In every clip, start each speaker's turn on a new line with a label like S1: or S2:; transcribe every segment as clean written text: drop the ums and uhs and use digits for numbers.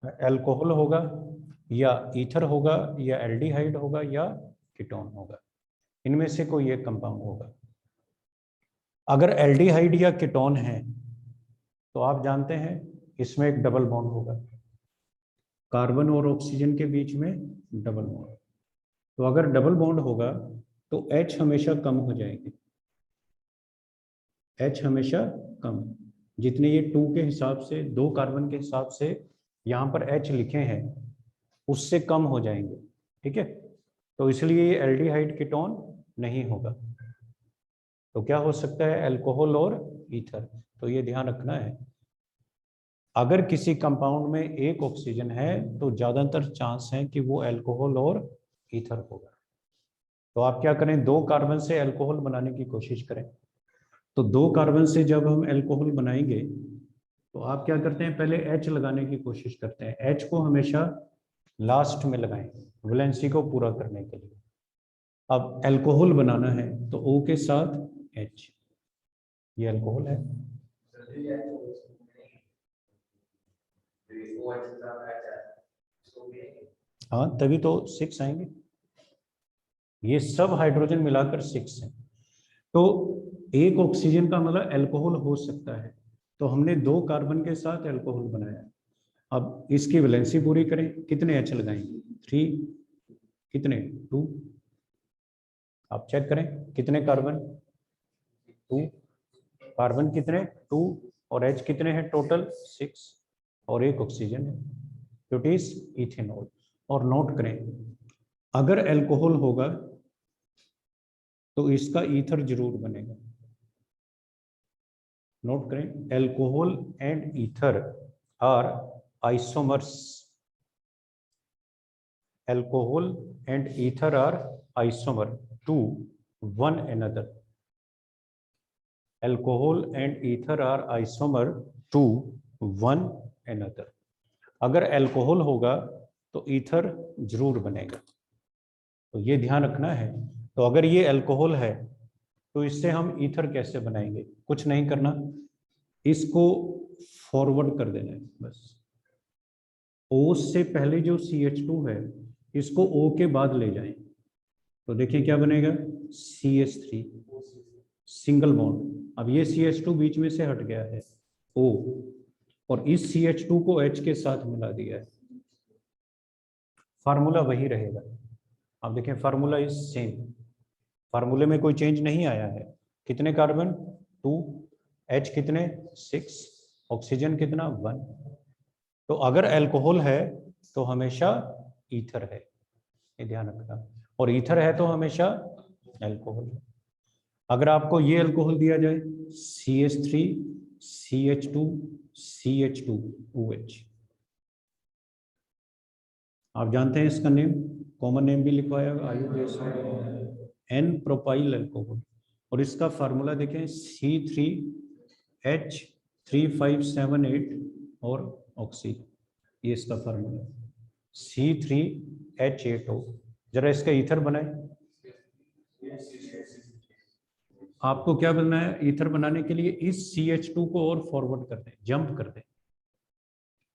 S1: Alcohol होगा या ether होगा या एल्डिहाइड होगा या कीटोन होगा, इनमें से कोई एक कंपाउंड होगा। अगर एल्डिहाइड या कीटोन है तो आप जानते हैं इसमें एक डबल बॉन्ड होगा, कार्बन और ऑक्सीजन के बीच में डबल बॉन्ड। तो अगर डबल बॉन्ड होगा तो H हमेशा कम हो जाएंगे, H हमेशा कम, जितने ये 2 के हिसाब से, 2 कार्बन के हिसाब से यहाँ पर H लिखे हैं उससे कम हो जाएंगे, ठीक है। तो इसलिए ये एल्डिहाइड कीटोन नहीं होगा। तो क्या हो सकता है, अल्कोहल और ईथर। तो ये ध्यान रखना है, अगर किसी कंपाउंड में एक ऑक्सीजन है तो ज्यादातर चांस है कि वो अल्कोहल और ईथर होगा। तो आप क्या करें, 2 कार्बन से अल्कोहल बनाने की कोशिश करें। तो 2 कार्बन से जब हम अल्कोहल बनाएंगे तो आप क्या करते हैं, पहले H लगाने की कोशिश करते हैं। H को हमेशा लास्ट में लगाएं वैलेंसी को पूरा करने के लिए। अब अल्कोहल बनाना है तो O के साथ H, ये अल्कोहल है। हाँ, तभी तो 6 आएंगे, ये सब हाइड्रोजन मिलाकर 6 है। तो एक ऑक्सीजन का मतलब अल्कोहल हो सकता है। तो हमने 2 कार्बन के साथ अल्कोहल बनाया। अब इसकी वैलेंसी पूरी करें, कितने H लगाएंगे, 3, कितने 2, आप चेक करें कितने कार्बन, 2 कार्बन कितने 2, और H कितने हैं टोटल 6, और एक ऑक्सीजन है जो इज इथेनॉल। और नोट करें, अगर अल्कोहल होगा तो इसका ईथर जरूर बनेगा। नोट करें, alcohol and ether are isomers, alcohol and ether are isomer to one another, alcohol and ether are isomer to one another. अगर अल्कोहल होगा तो ईथर जरूर बनेगा, तो ये ध्यान रखना है। तो अगर ये अल्कोहल है तो इससे हम ईथर कैसे बनाएंगे, कुछ नहीं करना, इसको फॉरवर्ड कर देना है बस। O से पहले जो CH2 है इसको O के बाद ले जाएं तो देखिए क्या बनेगा, CH3, सिंगल बॉन्ड। अब ये CH2 बीच में से हट गया है O, और इस CH2 को H के साथ मिला दिया है, फार्मूला वही रहेगा। अब देखें फार्मूला इज सेम, फार्मूले में कोई चेंज नहीं आया है। कितने कार्बन 2, H कितने 6, ऑक्सीजन कितना 1। तो अगर अल्कोहल है तो हमेशा ईथर है, ये ध्यान रखना, और ईथर है तो हमेशा अल्कोहल है। अगर आपको ये अल्कोहल दिया जाए CH3 CH2 CH2 OH, आप जानते हैं इसका नेम, कॉमन नेम भी लिखवाया एन प्रोपाइल अल्कोहल, और इसका फार्मूला देखें C3H3578 और ऑक्सी, ये इसका फार्मूला C3H8O। जरा इसका ईथर बनाए, आपको क्या बनना है, ईथर बनाने के लिए इस CH2 को और फॉरवर्ड कर दें, जंप कर दें,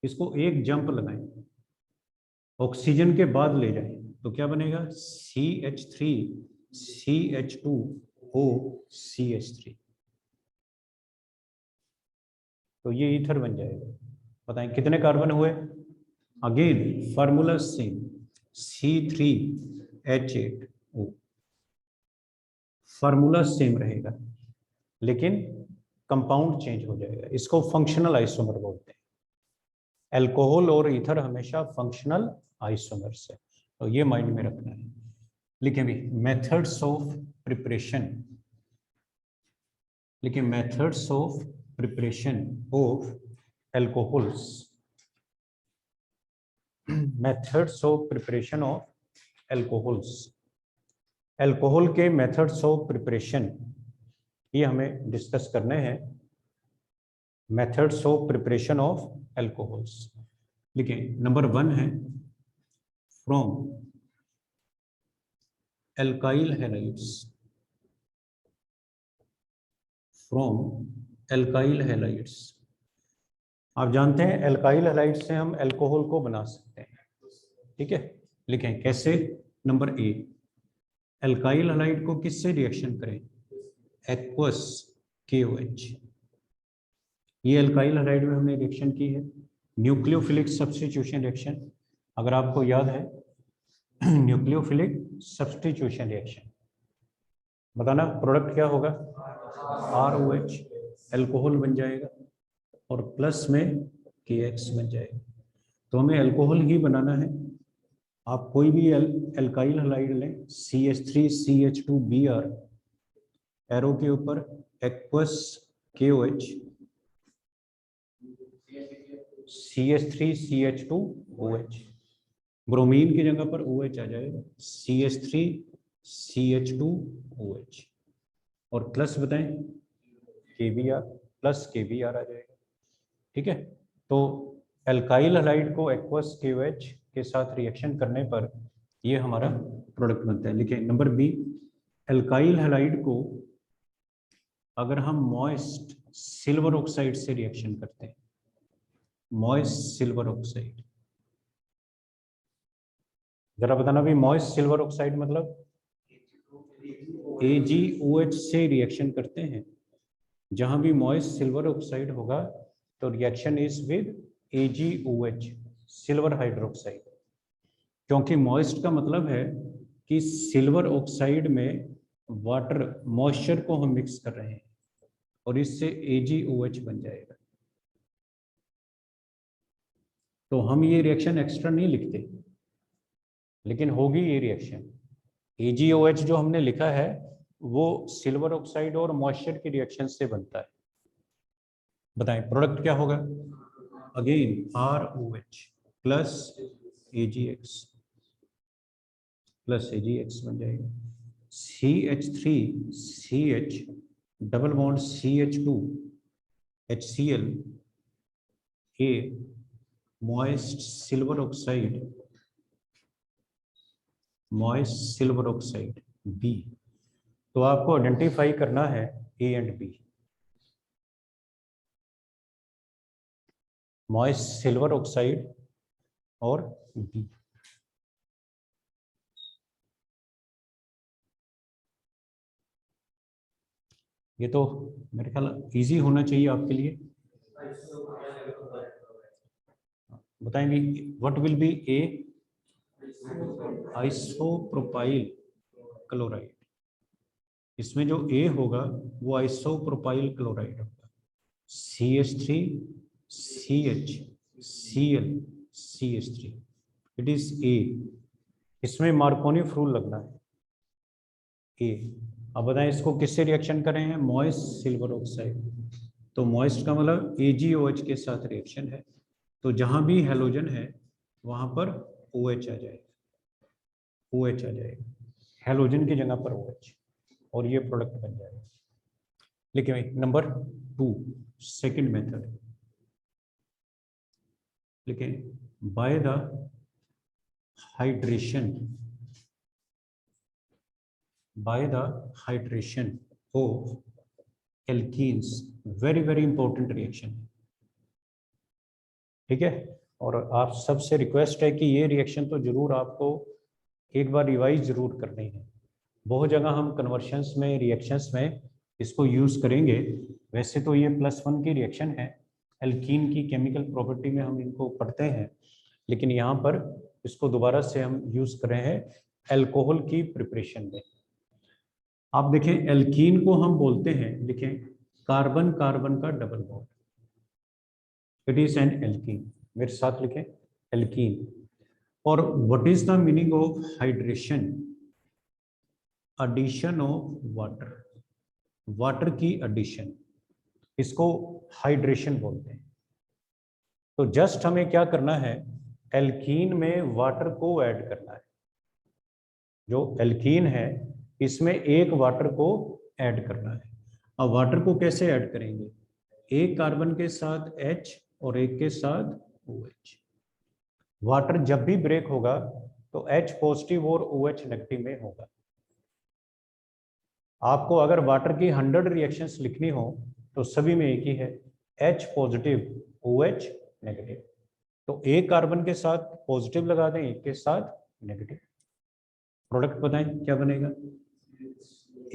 S1: इसको एक जंप लगाएं, ऑक्सीजन के बाद ले जाएं तो क्या बनेगा CH3 CH2O CH3, तो ये ईथर बन जाएगा। बताएं कितने कार्बन हुए, again formula same C3H8O, formula same रहेगा लेकिन कंपाउंड चेंज हो जाएगा। इसको फंक्शनल आइसोमर बोलते हैं, अल्कोहल और ईथर हमेशा फंक्शनल आइसोमर्स है, तो ये माइंड में रखना है। लिखें भी मेथड्स ऑफ प्रिपरेशन, लिखें methods of preparation of alcohols, methods of preparation of alcohols, alcohol के मेथड्स ऑफ प्रिपरेशन ये हमें डिस्कस करने हैं। Methods of preparation of alcohols, लिखें नंबर 1 है from alkyl halides, from alkyl halides आप जानते हैं एल्काइल हैलाइड से हम अल्कोहल को बना सकते हैं, ठीक है। लिखें कैसे। नंबर ए, एल्काइल हैलाइड को किससे रिएक्शन करें, एक्वस KOH। ये एल्काइल हैलाइड में हमने रिएक्शन की है, न्यूक्लियोफिलिक सब्स्टिट्यूशन रिएक्शन, अगर आपको याद है न्यूक्लियोफिलिक सब्स्टिट्यूशन रिएक्शन, बताना प्रोडक्ट क्या होगा, ROH, अल्कोहल बन जाएगा और प्लस में KX बन जाएगा। तो हमें अल्कोहल ही बनाना है। आप कोई भी एल्काइल हैलाइड लें, CH3CH2Br, एरो के ऊपर एक्वस KOH, CH3CH2OH, ब्रोमीन की जगह पर OH आ जाएगा, CH3CH2OH, और प्लस बताएं KBr, प्लस KBr आ जाएगा, ठीक है। तो एल्काइल हैलाइड को एक्वस KOH के साथ रिएक्शन करने पर ये हमारा प्रोडक्ट बनता है। लिखिए नंबर बी, एल्काइल हैलाइड को अगर हम मॉइस्ट सिल्वर ऑक्साइड से रिएक्शन करते हैं, मॉइस्ट सिल्वर ऑक्साइड, जरा बताना भी मॉइस्ट सिल्वर ऑक्साइड मतलब AgOH से रिएक्शन करते हैं। जहां भी मॉइस्ट सिल्वर ऑक्साइड होगा तो reaction is with AgOH, silver hydroxide, क्योंकि मॉइस्ट का मतलब है कि सिल्वर ऑक्साइड में वाटर मॉइस्चर को हम मिक्स कर रहे हैं और इससे AgOH बन जाएगा। तो हम ये रिएक्शन एक्स्ट्रा नहीं लिखते, लेकिन होगी ये रिएक्शन। AgOH जो हमने लिखा है वो सिल्वर ऑक्साइड और मॉइस्चर की रिएक्शन से बनता है। बताएं प्रोडक्ट क्या होगा, again ROH plus AgX, plus AgX बन जाएगा, CH3CH double bond CH2 HCl, A moist silver oxide, moist silver oxide B। तो आपको आइडेंटिफाई करना है A and B, moist silver oxide और B। ये तो मेरे ख्याल इजी होना चाहिए आपके लिए। बताएंगे what will be A, isopropyl chloride. इसमें जो A होगा वो आइसोप्रोपाइल क्लोराइड होगा, CH3CHCl इट इज A। इसमें मार्कोनी फ्रूल लगना है A। अब बताएं इसको किससे रिएक्शन करें हैं, मॉइस्ट सिल्वर ऑक्साइड। तो मॉइस्ट का मतलब AgOH के साथ रिएक्शन है, तो जहां भी हेलोजन है वहां पर OH आ जाएगा, OH आ जाएगा, हेलोजन की जगह पर OH, और ये प्रोडक्ट बन जाएगा। लिखिए नंबर 2, सेकंड मेथड, लिखिए by the hydration, by the hydration of alkenes, very very important reaction, ठीक है। और आप सबसे रिक्वेस्ट है कि ये रिएक्शन तो जरूर आपको एक बार रिवाइज जरूर करनी है। बहुत जगह हम कन्वर्शंस में, रिएक्शंस में इसको यूज करेंगे। वैसे तो ये +1 की रिएक्शन है, एल्कीन की केमिकल प्रॉपर्टी में हम इनको पढ़ते हैं, लेकिन यहाँ पर इसको दोबारा से हम यूज कर रहे हैं अल्कोहल की प्रिपरेशन में। आप देखें एल्कीन को हम बोलते हैं, लिखें कार्बन कार्बन का double bond, it is an alkene. मेरे साथ लिखें एल्कीन। और what is the meaning of hydration, addition of water, water की एडिशन, इसको हाइड्रेशन बोलते हैं। तो जस्ट हमें क्या करना है, एल्कीन में वाटर को ऐड करना है। जो एल्कीन है इसमें एक वाटर को ऐड करना है। अब वाटर को कैसे ऐड करेंगे, एक कार्बन के साथ H और एक के साथ OH। वाटर जब भी ब्रेक होगा तो H पॉजिटिव और OH नेगेटिव में होगा। आपको अगर वाटर की 100 रिएक्शंस लिखनी हो तो सभी में एक ही है, H पॉजिटिव OH नेगेटिव। तो एक कार्बन के साथ पॉजिटिव लगा दें, एक के साथ नेगेटिव, प्रोडक्ट बताएं क्या बनेगा।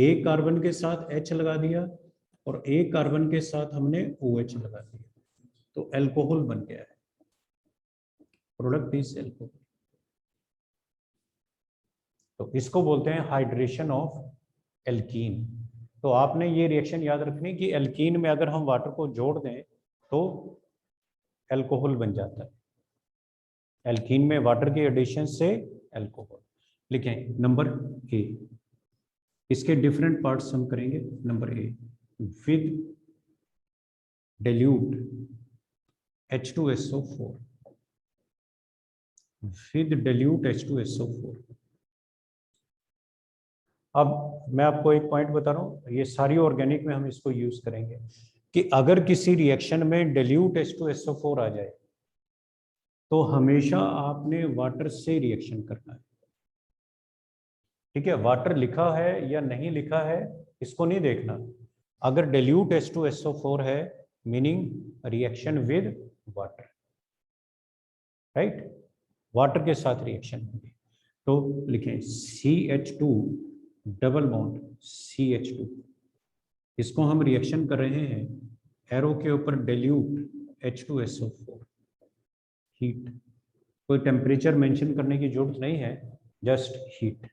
S1: एक कार्बन के साथ H लगा दिया और एक कार्बन के साथ हमने OH लगा दिया, तो एल्कोहल बन गया है, प्रोडक्ट इज एल्कोहल। तो इसको बोलते हैं हाइड्रेशन ऑफ एल्कीन। तो आपने ये रिएक्शन याद रखनी कि एल्कीन में अगर हम वाटर को जोड़ दें तो एल्कोहल बन जाता है, एल्कीन में वाटर के एडिशन से एल्कोहल। लिखें नंबर ए, इसके डिफरेंट पार्ट्स हम करेंगे। Number A, with dilute H2SO4, with dilute H2SO4। अब मैं आपको एक पॉइंट बता रहा हूँ, ये सारी ऑर्गेनिक में हम इसको यूज करेंगे कि अगर किसी रिएक्शन में dilute H2SO4 आ जाए तो हमेशा आपने वाटर से रिएक्शन करना है। ठीक है, वाटर लिखा है या नहीं लिखा है इसको नहीं देखना। अगर dilute H2SO4 है meaning reaction with water, right, water के साथ रिएक्शन होगी। तो लिखें CH2 डबल बॉन्ड CH2, इसको हम रिएक्शन कर रहे हैं एरो के ऊपर dilute H2SO4, हीट। कोई टेम्परेचर मेंशन करने की जरूरत नहीं है, जस्ट हीट।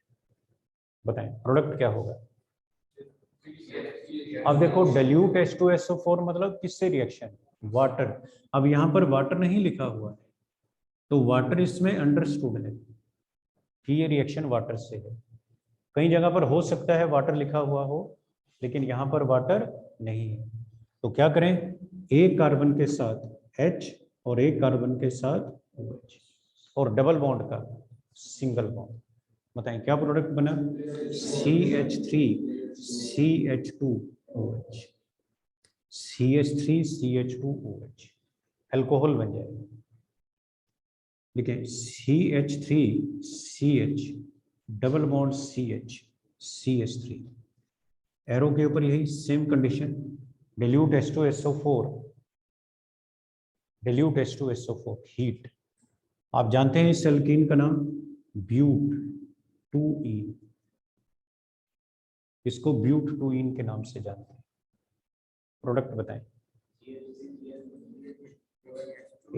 S1: बताएं प्रोडक्ट क्या होगा। अब देखो dilute H2SO4 मतलब किससे रिएक्शन, वाटर। अब यहाँ पर वाटर नहीं लिखा हुआ है तो वाटर इसमें अंडरस्टूड है कि ये रिएक्शन वाटर से है। कई जगह पर हो सकता है वाटर लिखा हुआ हो लेकिन यहाँ पर वाटर नहीं है, तो क्या करें, एक कार्बन के साथ H और एक कार्बन के साथ OH और डबल बॉन्ड का सिंगल बॉन्ड। बताएं क्या प्रोडक्ट बना, CH3CH2OH, CH3CH2OH, एल्कोहल बन जाएगा। लिखें CH3CH double bond CH CH3, arrow के ऊपर यही same condition, dilute H2SO4 heat. आप जानते हैं इस एल्कीन का नाम ब्यूट-2-ईन, इसको ब्यूट-2-ईन के नाम से जानते हैं। प्रोडक्ट बताएं।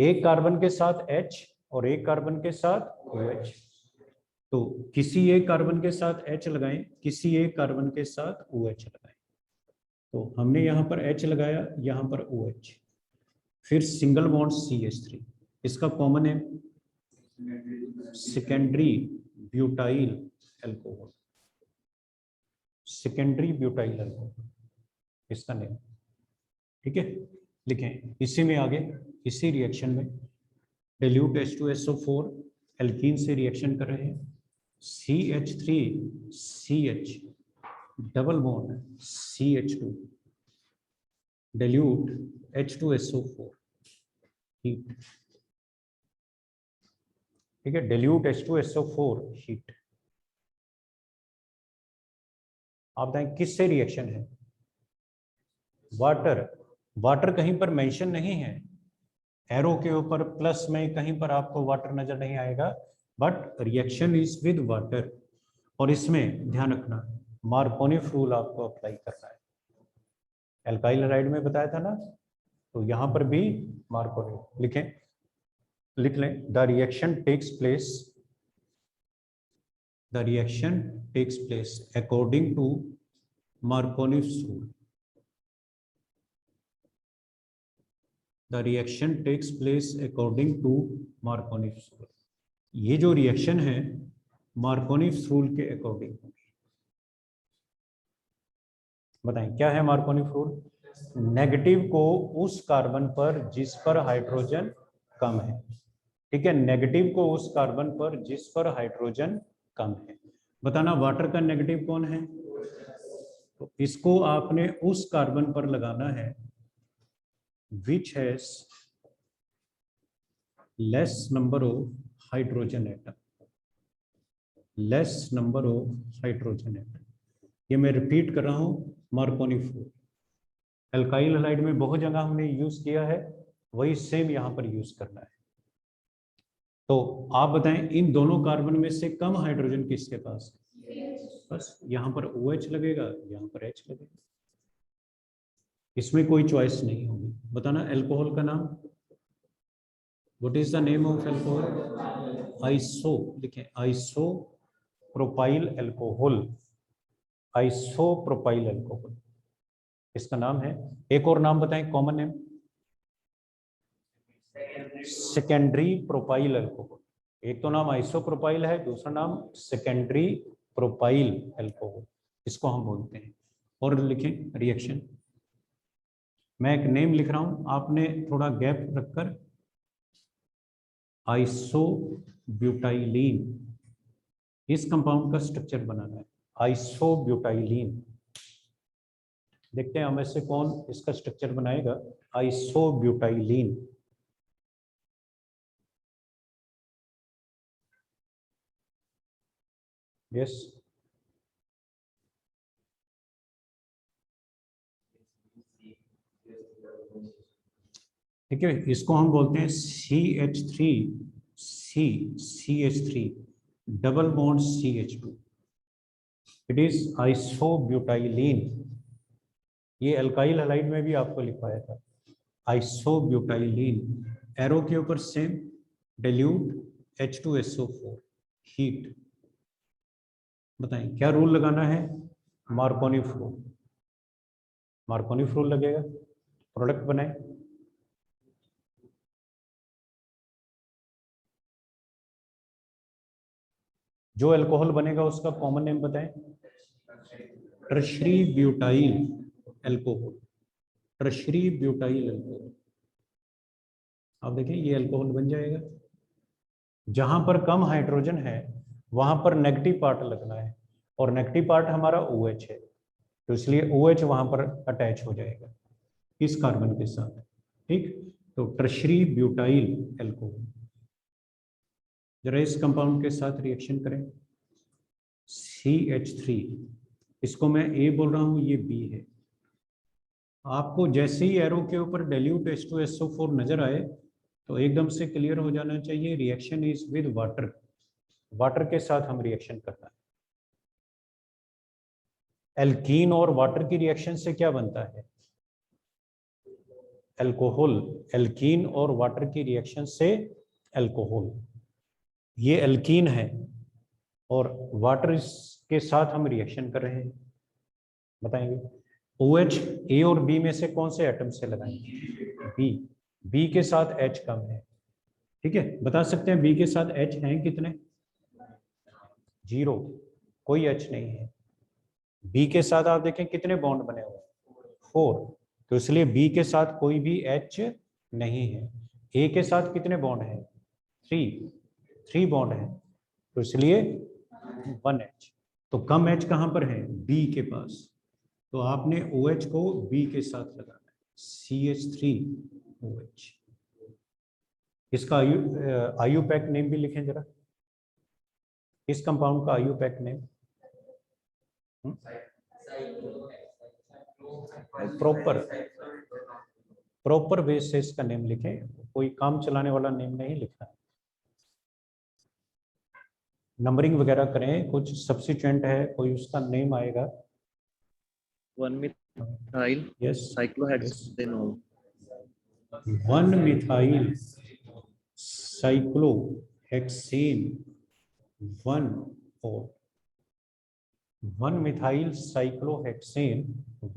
S1: एक कार्बन के साथ H और एक कार्बन के साथ OH, तो किसी एक कार्बन के साथ H लगाएं, किसी एक कार्बन के साथ OH लगाएं। तो हमने यहाँ पर H लगाया, यहाँ पर OH, फिर सिंगल बॉन्ड CH3, इसका कॉमन है secondary butyl alcohol, secondary butyl alcohol इसका नेम। ठीक है, लिखें इसी में आगे, इसी रिएक्शन में dilute H2SO4 एल्कीन से रिएक्शन कर रहे हैं, CH3CH double bond CH2 dilute H2SO4 heat. ठीक है, dilute H2SO4 हीट। आप बताएं किससे रिएक्शन है, वाटर। वाटर कहीं पर मेंशन नहीं है, एरो के ऊपर प्लस में कहीं पर आपको वाटर नजर नहीं आएगा, but reaction is with water. और इसमें ध्यान रखना मार्कोनी रूल आपको अप्लाई करना है, एल्काइल हाइड्राइड में बताया था ना, तो यहां पर भी मार्कोनी लिखें, लिख लें, the reaction takes place according to Markovnikov's rule. The reaction takes place according to Marconi's rule। ये जो रिएक्शन है मार्कोनी's रूल के अकॉर्डिंग होगी। बताएं क्या है मार्कोनी's रूल, नेगेटिव को उस कार्बन पर जिस पर हाइड्रोजन कम है। ठीक है, नेगेटिव को उस कार्बन पर जिस पर हाइड्रोजन कम है। बताना वाटर का नेगेटिव कौन है, तो इसको आपने उस कार्बन पर लगाना है which has less number of hydrogen atom, less number of hydrogen atom। ये मैं रिपीट कर रहा हूं, मार्कोनी रूल एल्काइल हाइड्राइड में बहुत जगह हमने यूज किया है, वही सेम यहाँ पर यूज करना है। तो आप बताएं इन दोनों कार्बन में से कम हाइड्रोजन किसके पास है? बस यहाँ पर OH लगेगा, यहाँ पर H लगेगा, इसमें कोई चॉइस नहीं होगी। बताना अल्कोहल का नाम, what is the name of alcohol? Iso, लिखें iso propyl alcohol, iso propyl alcohol इसका नाम है। एक और नाम बताएं common name, secondary propyl alcohol. एक तो नाम आइसोप्रोपाइल है, दूसरा नाम सेकेंडरी प्रोपाइल अल्कोहल, इसको हम बोलते हैं। और लिखें रिएक्शन, मैं एक नेम लिख रहा हूं, आपने थोड़ा गैप रखकर आइसोब्यूटाइलीन इस कंपाउंड का स्ट्रक्चर बनाना है। आइसोब्यूटाइलीन, देखते हैं हमें से कौन इसका स्ट्रक्चर बनाएगा। आइसोब्यूटाइलीन, यस ठीक है, इसको हम बोलते हैं CH3 double bond CH2, it is isobutylene. ये अल्काइल हैलाइड में भी आपको लिखवाया था, आइसोब्यूटाइलीन। एरो के ऊपर सेम, dilute H2SO4, हीट। बताएं क्या रूल लगाना है? मार्कोनी रूल, मार्कोनी रूल लगेगा, प्रोडक्ट बनाए। जो अल्कोहल बनेगा उसका कॉमन नेम बताएं। Tertiary butyl alcohol, tertiary butyl alcohol. आप देखें ये अल्कोहल बन जाएगा। जहां पर कम हाइड्रोजन है वहां पर नेगेटिव पार्ट लगना है, और नेगेटिव पार्ट हमारा OH है, तो इसलिए OH वहां पर अटैच हो जाएगा इस कार्बन के साथ। ठीक, तो टर्शरी ब्यूटाइल अल्कोहल। जरा इस कंपाउंड के साथ रिएक्शन करें, CH3, इसको मैं A बोल रहा हूं, ये B है। आपको जैसे ही एरो के ऊपर dilute H2SO4 नजर आए तो एकदम से क्लियर हो जाना चाहिए reaction is with water, water के साथ हम रिएक्शन करना है। एल्कीन और वाटर की रिएक्शन से क्या बनता है? अल्कोहल। एल्कीन और वाटर की रिएक्शन से अल्कोहल, ये एल्कीन है और वाटर के साथ हम रिएक्शन कर रहे हैं। बताएंगे OH A और B में से कौन से एटम से लगाएंगे? B के साथ H कम है, ठीक है। बता सकते हैं B के साथ H हैं कितने? 0, कोई H नहीं है। B के साथ आप देखें कितने बॉन्ड बने हुए हैं? 4, तो इसलिए B के साथ कोई भी H नहीं है। A के साथ कितने बॉन्ड हैं? 3 बॉन्ड हैं, तो इसलिए 1H। तो कम H कहां पर है? B के पास, तो आपने OH को B के साथ लगाना है, CH3OH। इसका आयु पैक नेम भी लिखें जरा, इस कंपाउंड का आयु pack name. Proper proper base से इसका नेम लिखें, कोई काम चलाने वाला नेम नहीं लिखना है। नंबरिंग वगैरह करें, कुछ सब्स्टिट्यूएंट है कोई उसका नेम आएगा।
S2: 1-methyl
S1: yes
S2: cyclohexanol,
S1: 1-methyl cyclohexane 1-O, 1-methyl cyclohexane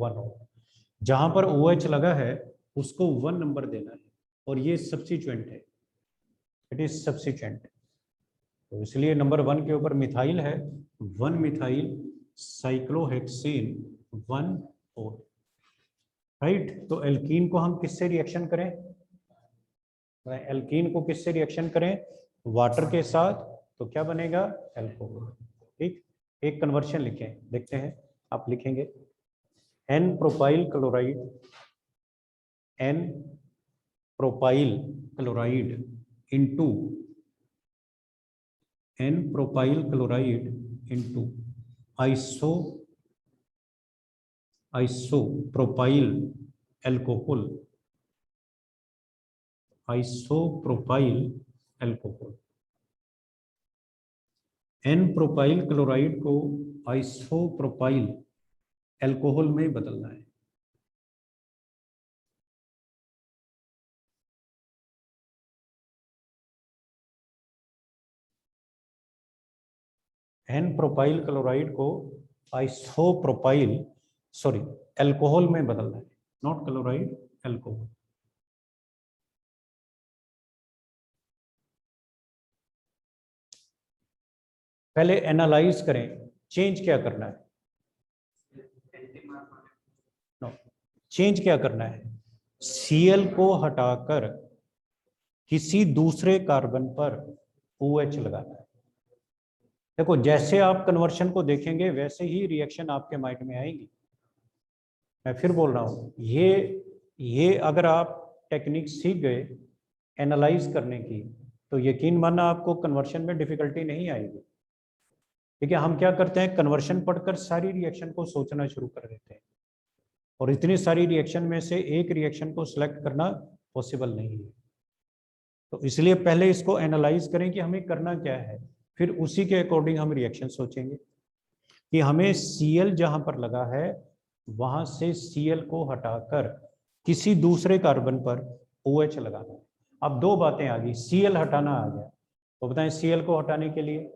S1: 1-O। जहां पर OH लगा है उसको 1 नंबर देना है, और ये सब्स्टिट्यूएंट है, इट इज सब्स्टिट्यूएंट, तो इसलिए नंबर 1 के ऊपर मिथाइल है, 1-methyl cyclohexane 1-O, राइट। तो एल्कीन को हम किससे रिएक्शन करें? एल्कीन को किससे रिएक्शन करें? वाटर के साथ, तो क्या बनेगा? अल्कोहल। ठीक, एक कन्वर्शन लिखें, देखते हैं आप लिखेंगे N propyl chloride, N propyl chloride into N propyl chloride into iso propyl alcohol isopropyl alcohol. N propyl chloride को आइसोप्रोपाइल एल्कोहल में बदलना है। एन प्रोपाइल क्लोराइड को आइसोप्रोपाइल एल्कोहल में बदलना है, नॉट क्लोराइड, एल्कोहल। पहले एनालाइज करें, चेंज क्या करना है? चेंज क्या करना है? Cl को हटाकर किसी दूसरे कार्बन पर OH लगाना है। देखो, जैसे आप कन्वर्शन को देखेंगे वैसे ही रिएक्शन आपके माइंड में आएगी। मैं फिर बोल रहा हूँ, ये अगर आप टेक्निक सीख गए एनालाइज करने की, तो यकीन मानना आपको कन्वर्शन में डिफिकल्टी नहीं आएगी। ठीक है, हम क्या करते हैं, कन्वर्शन पढ़कर सारी रिएक्शन को सोचना शुरू कर देते हैं, और इतनी सारी रिएक्शन में से एक रिएक्शन को सिलेक्ट करना पॉसिबल नहीं है। तो इसलिए पहले इसको एनालाइज करें कि हमें करना क्या है, फिर उसी के अकॉर्डिंग हम रिएक्शन सोचेंगे कि हमें Cl जहां पर लगा है वहां से Cl को हटाकर किसी दूसरे कार्बन पर OH लगाना है। अब दो बातें आ गई, Cl हटाना आ गया, तो बताएं Cl को हटाने के लिए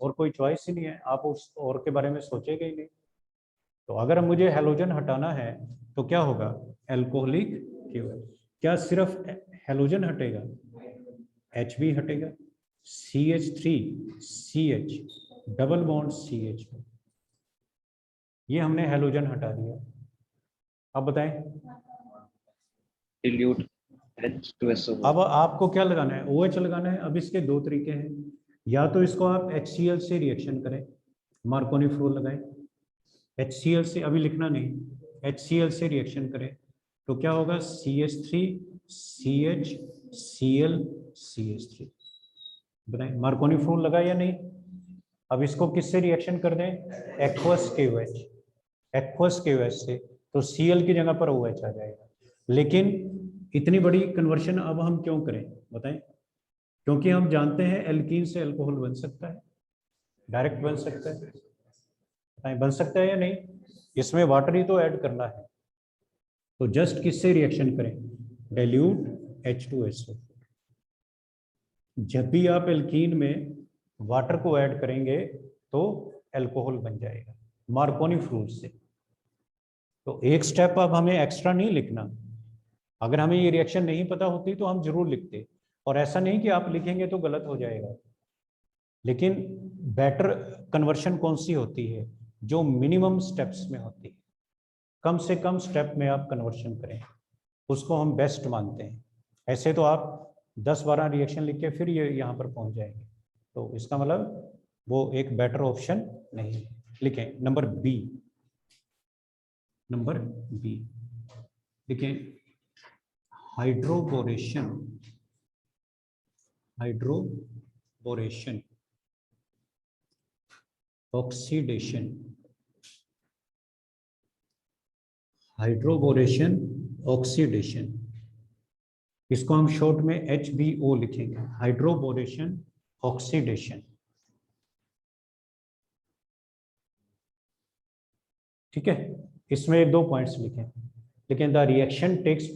S1: और कोई चॉइस ही नहीं है, आप उस और के बारे में सोचेंगे ही नहीं। तो अगर मुझे हेलोजन हटाना है तो क्या होगा, एल्कोहलिक KOH। क्या सिर्फ हेलोजन हटेगा, H भी हटेगा, CH3CH डबल बॉन्ड CH, ये हमने हेलोजन हटा दिया। अब बताएं,
S2: dilute H2SO4।
S1: अब आपको क्या लगाना है, OH लगाना है। अब इसके दो तरीके हैं, या तो इसको आप HCl से रिएक्शन करें, मार्कोनी फ्लोर लगाएं, HCl से, अभी लिखना नहीं, HCl से रिएक्शन करें तो क्या होगा, CH3CH Cl CH3। बताएं, मार्कोनी फ्लोर लगा या नहीं? अब इसको किससे रिएक्शन कर दें, एक्वस KOH, एक्वस KOH से, तो Cl की जगह पर OH आ जाएगा। लेकिन इतनी बड़ी कन्वर्शन अब हम क्यों करें, बताएं? क्योंकि हम जानते हैं एल्कीन से अल्कोहल बन सकता है, डायरेक्ट बन सकता है, बताएं बन सकता है या नहीं? इसमें वाटर ही तो ऐड करना है, तो जस्ट किससे रिएक्शन करें, डाइल्यूट H2SO4। जब भी आप एल्कीन में वाटर को ऐड करेंगे तो अल्कोहल बन जाएगा, मार्कोनी फ्लूइड से। तो एक स्टेप अब हमें एक्स्ट्रा नहीं लिखना, अगर हमें ये रिएक्शन नहीं पता होती तो हम जरूर लिखते, और ऐसा नहीं कि आप लिखेंगे तो गलत हो जाएगा। लेकिन बेटर कन्वर्शन कौन सी होती है, जो मिनिमम स्टेप्स में होती है, कम से कम स्टेप में आप कन्वर्शन करें, उसको हम बेस्ट मानते हैं। ऐसे तो आप 10-12 रिएक्शन लिख के फिर ये यहाँ पर पहुँच जाएंगे, तो इसका मतलब वो एक बेटर ऑप्शन नहीं है। लिखें नंबर बी, नंबर बी लिखें, hydroboration, hydroboration oxidation, hydroboration oxidation, इसको हम शॉर्ट में HBO लिखेंगे, हाइड्रोबोरेशन ऑक्सीडेशन। ठीक है, इसमें दो पॉइंट्स लिखें, लेकिन the reaction takes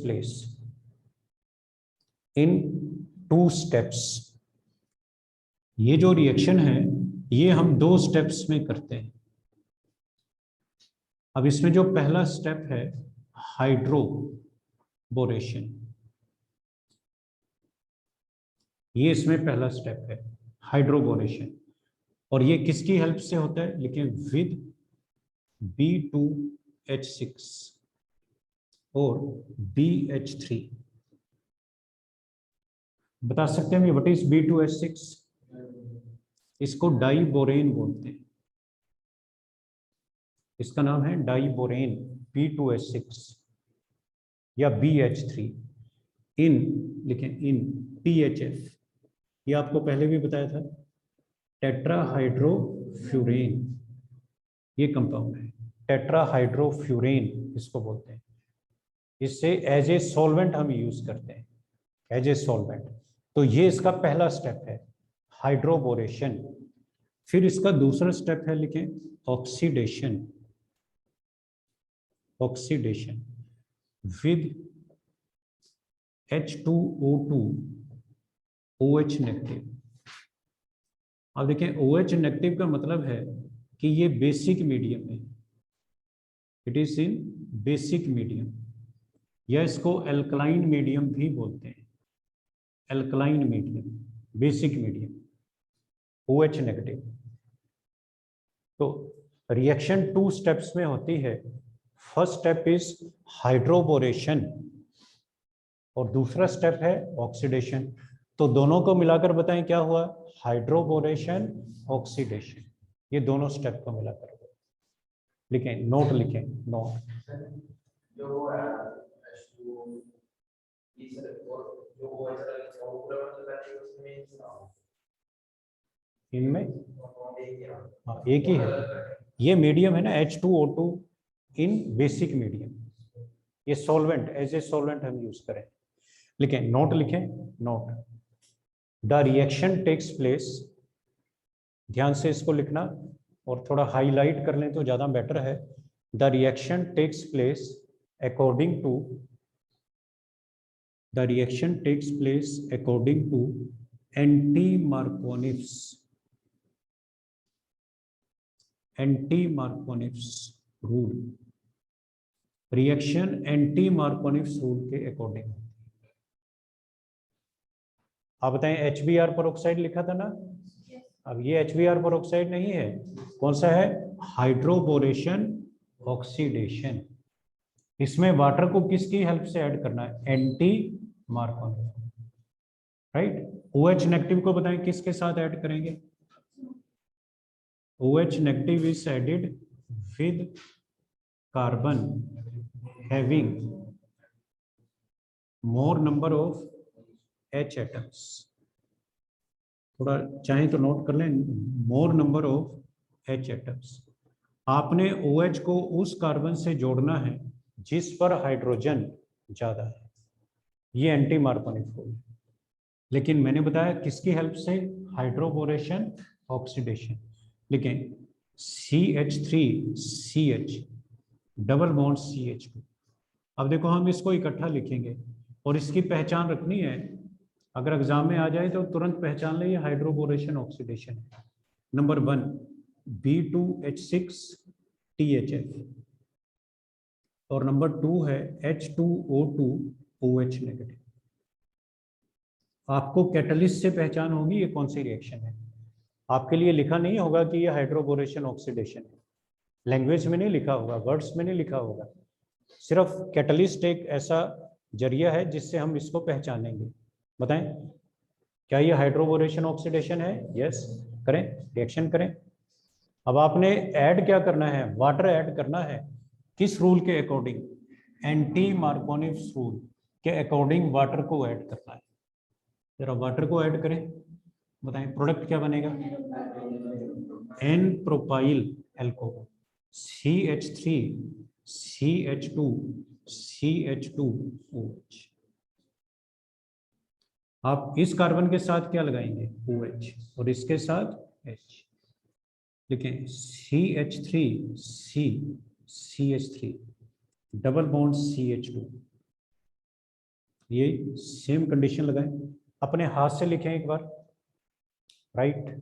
S1: place in 2 steps. ये जो रिएक्शन है ये हम 2 स्टेप्स में करते हैं। अब इसमें जो पहला स्टेप है हाइड्रोबोरेशन, ये इसमें पहला स्टेप है हाइड्रोबोरेशन, और ये किसकी हेल्प से होता है, लिखें विद B2H6 और BH3। बता सकते हैं व्हाट इज B2H6? इसको डाइबोरेन बोलते हैं, इसका नाम है डाइबोरेन, B2H6 या BH3। इन लिखें, इन THF, ये आपको पहले भी बताया था, टेट्राहाइड्रोफ्यूरेन, ये कंपाउंड है टेट्राहाइड्रोफ्यूरेन इसको बोलते हैं। इससे एज ए सॉल्वेंट हम यूज करते हैं, एज ए सॉल्वेंट। तो ये इसका पहला स्टेप है, हाइड्रोबोरेशन। फिर इसका दूसरा स्टेप है, लिखें oxidation. Oxidation with H2O2 OH negative. अब देखें OH नेगेटिव का मतलब है कि ये बेसिक मीडियम है, it is in basic medium, या इसको एल्कलाइन मीडियम भी बोलते हैं, alkaline medium, basic medium, OH negative. तो रिएक्शन 2 स्टेप्स में होती है। फर्स्ट स्टेप इज हाइड्रोबोरेशन और दूसरा स्टेप है ऑक्सीडेशन। तो दोनों को मिलाकर बताएं क्या हुआ, हाइड्रोबोरेशन, ऑक्सीडेशन, ये दोनों स्टेप को मिलाकर लिखें, नोट लिखें, नोट। इनमें हाँ एक ही है, ये मीडियम है ना H2O2 इन बेसिक मीडियम, ये सॉल्वेंट, एज ए सॉल्वेंट हम यूज करें। लिखें, नोट लिखें, note. The reaction takes place, ध्यान से इसको लिखना और थोड़ा हाईलाइट कर लें तो ज्यादा बेटर है। The reaction takes place according to, the reaction takes place according to anti Markovnikov's, anti Markovnikov's rule. Reaction anti Markovnikov's rule के अकॉर्डिंग। आप बताएं, HBr पेरोक्साइड लिखा था ना, अब ये HBr पेरोक्साइड नहीं है, कौन सा है, हाइड्रोबोरेशन ऑक्सीडेशन। इसमें वाटर को किसकी हेल्प से ऐड करना है, एंटी-मार्कोनिफ, राइट। OH नेगेटिव को बताएं किसके साथ ऐड करेंगे, OH negative is added with carbon having more number of H atoms. थोड़ा चाहे तो नोट कर लें, more number of H atoms. आपने OH को उस कार्बन से जोड़ना है जिस पर हाइड्रोजन ज्यादा है, ये एंटी-मार्कोनिफ रूल। लेकिन मैंने बताया किसकी हेल्प से, हाइड्रोबोरेशन ऑक्सीडेशन। लेकिन CH3CH डबल बॉन्ड CH2। अब देखो हम इसको इकट्ठा लिखेंगे और इसकी पहचान रखनी है, अगर एग्जाम में आ जाए तो तुरंत पहचान ले, ये हाइड्रोबोरेशन ऑक्सीडेशन है। नंबर 1 B2H6 THF और नंबर 2 है H2O2 OH नेगेटिव। आपको कैटलिस्ट से पहचान होगी ये कौन सी रिएक्शन है। आपके लिए लिखा नहीं होगा कि ये हाइड्रोबोरेशन ऑक्सीडेशन है, लैंग्वेज में नहीं लिखा होगा, वर्ड्स में नहीं लिखा होगा, सिर्फ कैटलिस्ट एक ऐसा जरिया है जिससे हम इसको पहचानेंगे। बताएं, क्या ये हाइड्रोबोरेशन ऑक्सीडेशन है, यस करें, रिएक्शन करें। अब आपने ऐड क्या करना है, वाटर ऐड करना है, किस रूल के अकॉर्डिंग, एंटी-मार्कोनिफ रूल के अकॉर्डिंग वाटर को ऐड करना है। जरा वाटर को ऐड करें, बताएं प्रोडक्ट क्या बनेगा, N propyl alcohol, CH3 CH2 CH2OH। आप इस कार्बन के साथ क्या लगाएंगे, OH, और इसके साथ H। लिखें CH3 CH3 double bond CH2, ये सेम कंडीशन लगाएं। अपने हाथ से लिखें एक बार, राइट